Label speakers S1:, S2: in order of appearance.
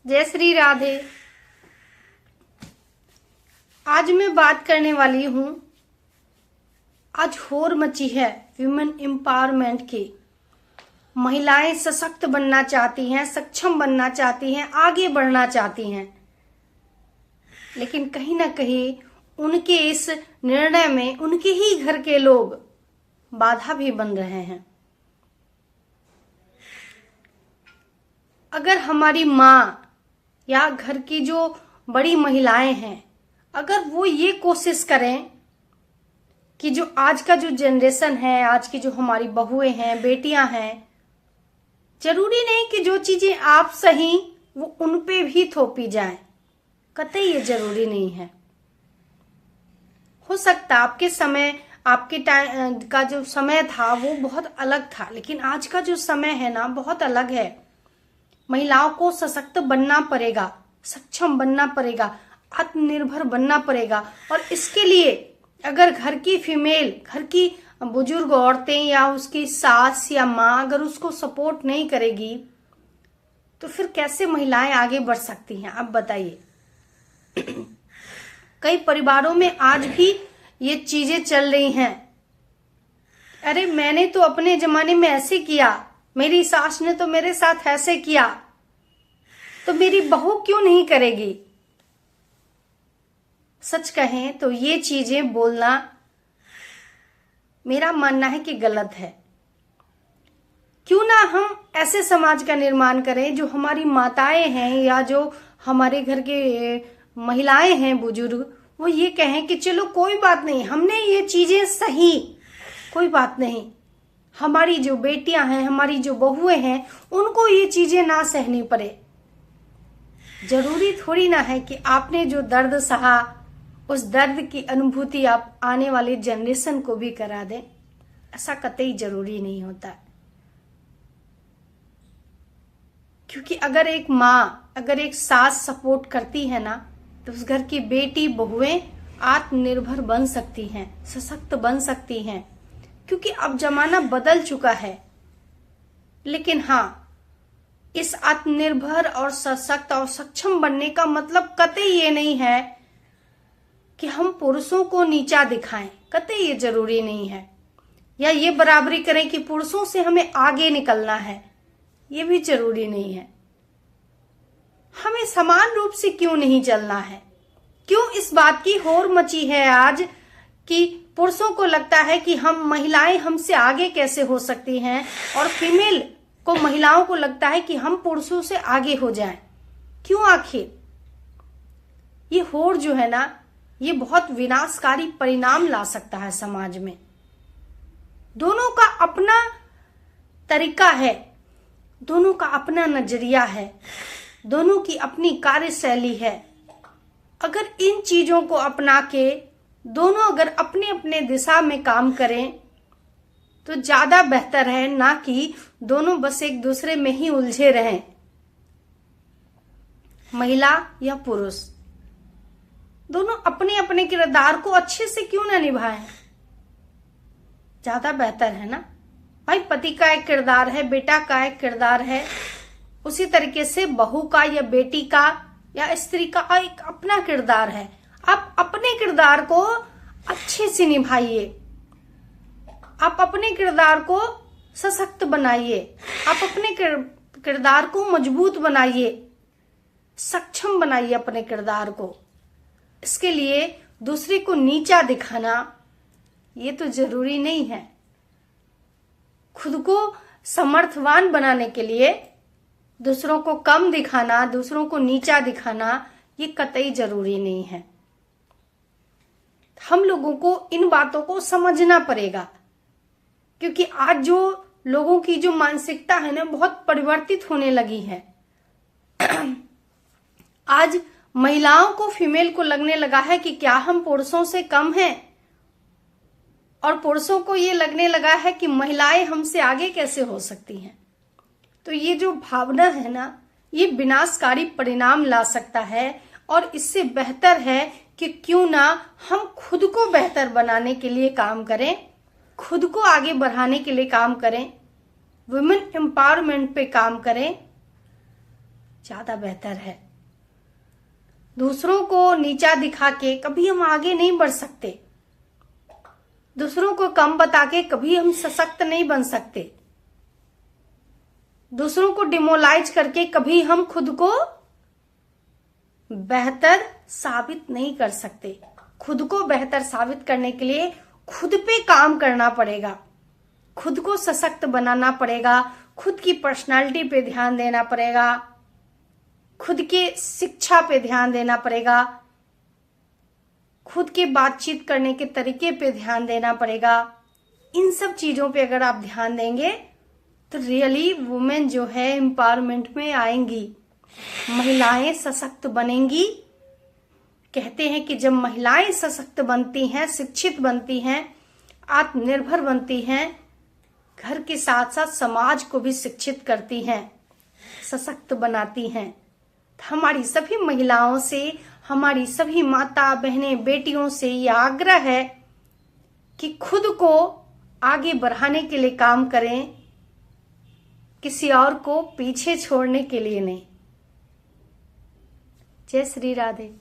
S1: जय श्री राधे। आज मैं बात करने वाली हूं, आज होड़ मची है वुमेन एम्पावरमेंट की। महिलाएं सशक्त बनना चाहती हैं, सक्षम बनना चाहती हैं, आगे बढ़ना चाहती हैं, लेकिन कहीं ना कहीं उनके इस निर्णय में उनके ही घर के लोग बाधा भी बन रहे हैं। अगर हमारी माँ या घर की जो बड़ी महिलाएं हैं, अगर वो ये कोशिश करें कि जो आज का जो जनरेशन है, आज की जो हमारी बहुएं हैं, बेटियां हैं, जरूरी नहीं कि जो चीजें आप सही वो उन पे भी थोपी जाए, कतई ये जरूरी नहीं है। हो सकता आपके समय, आपके टाइम का जो समय था वो बहुत अलग था, लेकिन आज का जो समय है ना बहुत अलग है। महिलाओं को सशक्त बनना पड़ेगा, सक्षम बनना पड़ेगा, आत्मनिर्भर बनना पड़ेगा। और इसके लिए अगर घर की फीमेल, घर की बुजुर्ग औरतें या उसकी सास या माँ अगर उसको सपोर्ट नहीं करेगी तो फिर कैसे महिलाएं आगे बढ़ सकती हैं, आप बताइए। कई परिवारों में आज भी ये चीजें चल रही हैं। अरे मैंने तो अपने जमाने में ऐसे किया, मेरी सास ने तो मेरे साथ ऐसे किया, तो मेरी बहू क्यों नहीं करेगी। सच कहें तो ये चीजें बोलना मेरा मानना है कि गलत है। क्यों ना हम ऐसे समाज का निर्माण करें जो हमारी माताएं हैं या जो हमारे घर के महिलाएं हैं, बुजुर्ग, वो ये कहें कि चलो कोई बात नहीं, हमने ये चीजें सही, कोई बात नहीं, हमारी जो बेटियां हैं, हमारी जो बहुएं हैं, उनको ये चीजें ना सहनी पड़े। जरूरी थोड़ी ना है कि आपने जो दर्द सहा उस दर्द की अनुभूति आप आने वाले जनरेशन को भी करा दें, ऐसा कतई जरूरी नहीं होता। क्योंकि अगर एक माँ, अगर एक सास सपोर्ट करती है ना, तो उस घर की बेटी बहुएं आत्मनिर्भर बन सकती हैं, सशक्त बन सकती हैं। क्योंकि अब जमाना बदल चुका है। लेकिन हाँ, इस आत्मनिर्भर और सशक्त और सक्षम बनने का मतलब कतई ये नहीं है कि हम पुरुषों को नीचा दिखाएं, कतई ये जरूरी नहीं है। या ये बराबरी करें कि पुरुषों से हमें आगे निकलना है, ये भी जरूरी नहीं है। हमें समान रूप से क्यों नहीं चलना है? क्यों इस बात की होड़ मची है आज कि पुरुषों को लगता है कि हम महिलाएं हमसे आगे कैसे हो सकती हैं, और फीमेल को, महिलाओं को लगता है कि हम पुरुषों से आगे हो जाएं। क्यों आखिर? ये होड़ जो है ना, ये बहुत विनाशकारी परिणाम ला सकता है समाज में। दोनों का अपना तरीका है, दोनों का अपना नजरिया है, दोनों की अपनी कार्यशैली है। अगर इन चीजों को अपना के दोनों अगर अपने अपने दिशा में काम करें तो ज्यादा बेहतर है, ना कि दोनों बस एक दूसरे में ही उलझे रहें। महिला या पुरुष दोनों अपने अपने किरदार को अच्छे से क्यों ना निभाएं, ज्यादा बेहतर है ना। भाई पति का एक किरदार है, बेटा का एक किरदार है, उसी तरीके से बहू का या बेटी का या स्त्री का एक अपना किरदार है। आप अपने किरदार को अच्छे से निभाइए, आप अपने किरदार को सशक्त बनाइए, आप अपने किरदार को मजबूत बनाइए, सक्षम बनाइए अपने किरदार को। इसके लिए दूसरे को नीचा दिखाना ये तो जरूरी नहीं है। खुद को समर्थवान बनाने के लिए दूसरों को कम दिखाना, दूसरों को नीचा दिखाना, ये कतई जरूरी नहीं है। हम लोगों को इन बातों को समझना पड़ेगा, क्योंकि आज जो लोगों की जो मानसिकता है ना बहुत परिवर्तित होने लगी है। आज महिलाओं को, फीमेल को लगने लगा है कि क्या हम पुरुषों से कम हैं, और पुरुषों को ये लगने लगा है कि महिलाएं हमसे आगे कैसे हो सकती हैं। तो ये जो भावना है ना, ये विनाशकारी परिणाम ला सकता है। और इससे बेहतर है कि क्यों ना हम खुद को बेहतर बनाने के लिए काम करें, खुद को आगे बढ़ाने के लिए काम करें, वुमेन एम्पावरमेंट पे काम करें, ज्यादा बेहतर है। दूसरों को नीचा दिखा के कभी हम आगे नहीं बढ़ सकते। दूसरों को कम बता के कभी हम सशक्त नहीं बन सकते। दूसरों को डिमोलाइज करके कभी हम खुद को बेहतर साबित नहीं कर सकते। खुद को बेहतर साबित करने के लिए खुद पे काम करना पड़ेगा, खुद को सशक्त बनाना पड़ेगा, खुद की पर्सनालिटी पे ध्यान देना पड़ेगा, खुद के शिक्षा पे ध्यान देना पड़ेगा, खुद के बातचीत करने के तरीके पे ध्यान देना पड़ेगा। इन सब चीजों पे अगर आप ध्यान देंगे तो रियली वुमेन जो है एम्पावरमेंट में आएंगी, महिलाएं सशक्त बनेंगी। कहते हैं कि जब महिलाएं सशक्त बनती हैं, शिक्षित बनती हैं, आत्मनिर्भर बनती हैं, घर के साथ साथ समाज को भी शिक्षित करती हैं, सशक्त बनाती हैं। हमारी सभी महिलाओं से, हमारी सभी माता बहनें बेटियों से यह आग्रह है कि खुद को आगे बढ़ाने के लिए काम करें, किसी और को पीछे छोड़ने के लिए नहीं। जय श्री राधे।